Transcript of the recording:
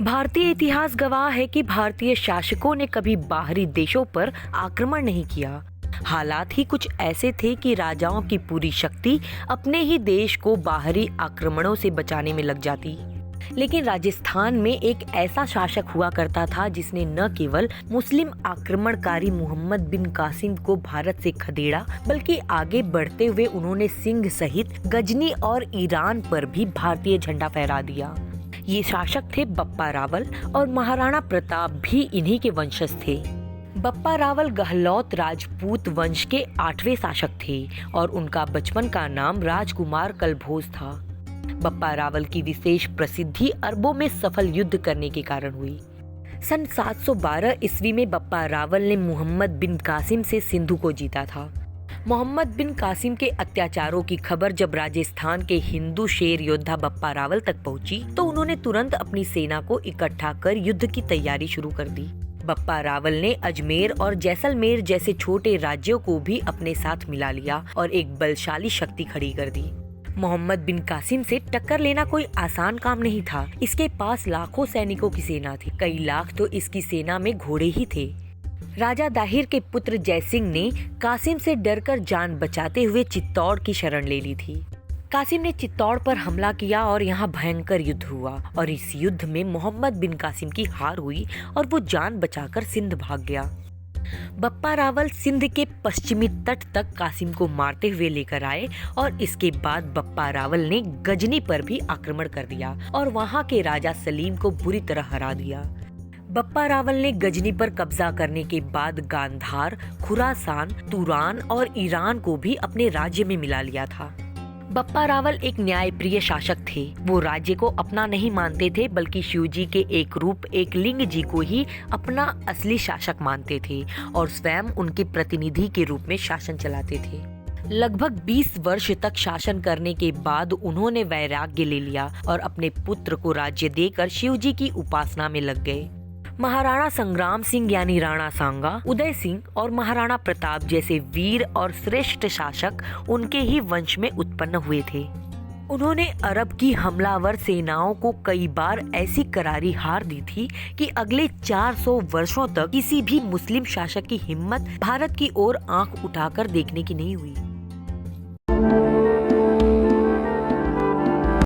भारतीय इतिहास गवाह है कि भारतीय शासकों ने कभी बाहरी देशों पर आक्रमण नहीं किया। हालात ही कुछ ऐसे थे कि राजाओं की पूरी शक्ति अपने ही देश को बाहरी आक्रमणों से बचाने में लग जाती। लेकिन राजस्थान में एक ऐसा शासक हुआ करता था जिसने न केवल मुस्लिम आक्रमणकारी मोहम्मद बिन कासिम को भारत से खदेड़ा, बल्कि आगे बढ़ते हुए उन्होंने सिंध सहित गजनी और ईरान पर भी भारतीय झंडा फहरा दिया। ये शासक थे बप्पा रावल, और महाराणा प्रताप भी इन्हीं के वंशज थे। बप्पा रावल गहलोत राजपूत वंश के 8वें शासक थे और उनका बचपन का नाम राजकुमार कलभोज था। बप्पा रावल की विशेष प्रसिद्धि अरबों में सफल युद्ध करने के कारण हुई। सन 712 ईस्वी में बप्पा रावल ने मोहम्मद बिन कासिम से सिंधु को जीता था। मोहम्मद बिन कासिम के अत्याचारों की खबर जब राजस्थान के हिंदू शेर योद्धा बप्पा रावल तक पहुंची, तो उन्होंने तुरंत अपनी सेना को इकट्ठा कर युद्ध की तैयारी शुरू कर दी। बप्पा रावल ने अजमेर और जैसलमेर जैसे छोटे राज्यों को भी अपने साथ मिला लिया और एक बलशाली शक्ति खड़ी कर दी। मोहम्मद बिन कासिम से टक्कर लेना कोई आसान काम नहीं था। इसके पास लाखों सैनिकों की सेना थी, कई लाख तो इसकी सेना में घोड़े ही थे। राजा दाहिर के पुत्र जयसिंह ने कासिम से डरकर जान बचाते हुए चित्तौड़ की शरण ले ली थी। कासिम ने चित्तौड़ पर हमला किया और यहाँ भयंकर युद्ध हुआ, और इस युद्ध में मोहम्मद बिन कासिम की हार हुई और वो जान बचाकर सिंध भाग गया। बप्पा रावल सिंध के पश्चिमी तट तक कासिम को मारते हुए लेकर आए, और इसके बाद बप्पा रावल ने गजनी पर भी आक्रमण कर दिया और वहाँ के राजा सलीम को बुरी तरह हरा दिया। बप्पा रावल ने गजनी पर कब्जा करने के बाद गांधार, खुरासान, तुरान और ईरान को भी अपने राज्य में मिला लिया था। बप्पा रावल एक न्यायप्रिय शासक थे। वो राज्य को अपना नहीं मानते थे, बल्कि शिवजी के एक रूप एक लिंग जी को ही अपना असली शासक मानते थे और स्वयं उनके प्रतिनिधि के रूप में शासन चलाते थे। लगभग 20 वर्ष तक शासन करने के बाद उन्होंने वैराग्य ले लिया और अपने पुत्र को राज्य देकर शिवजी की उपासना में लग गए। महाराणा संग्राम सिंह यानी राणा सांगा, उदय सिंह और महाराणा प्रताप जैसे वीर और श्रेष्ठ शासक उनके ही वंश में उत्पन्न हुए थे। उन्होंने अरब की हमलावर सेनाओं को कई बार ऐसी करारी हार दी थी कि अगले 400 वर्षों तक किसी भी मुस्लिम शासक की हिम्मत भारत की ओर आंख उठाकर देखने की नहीं हुई।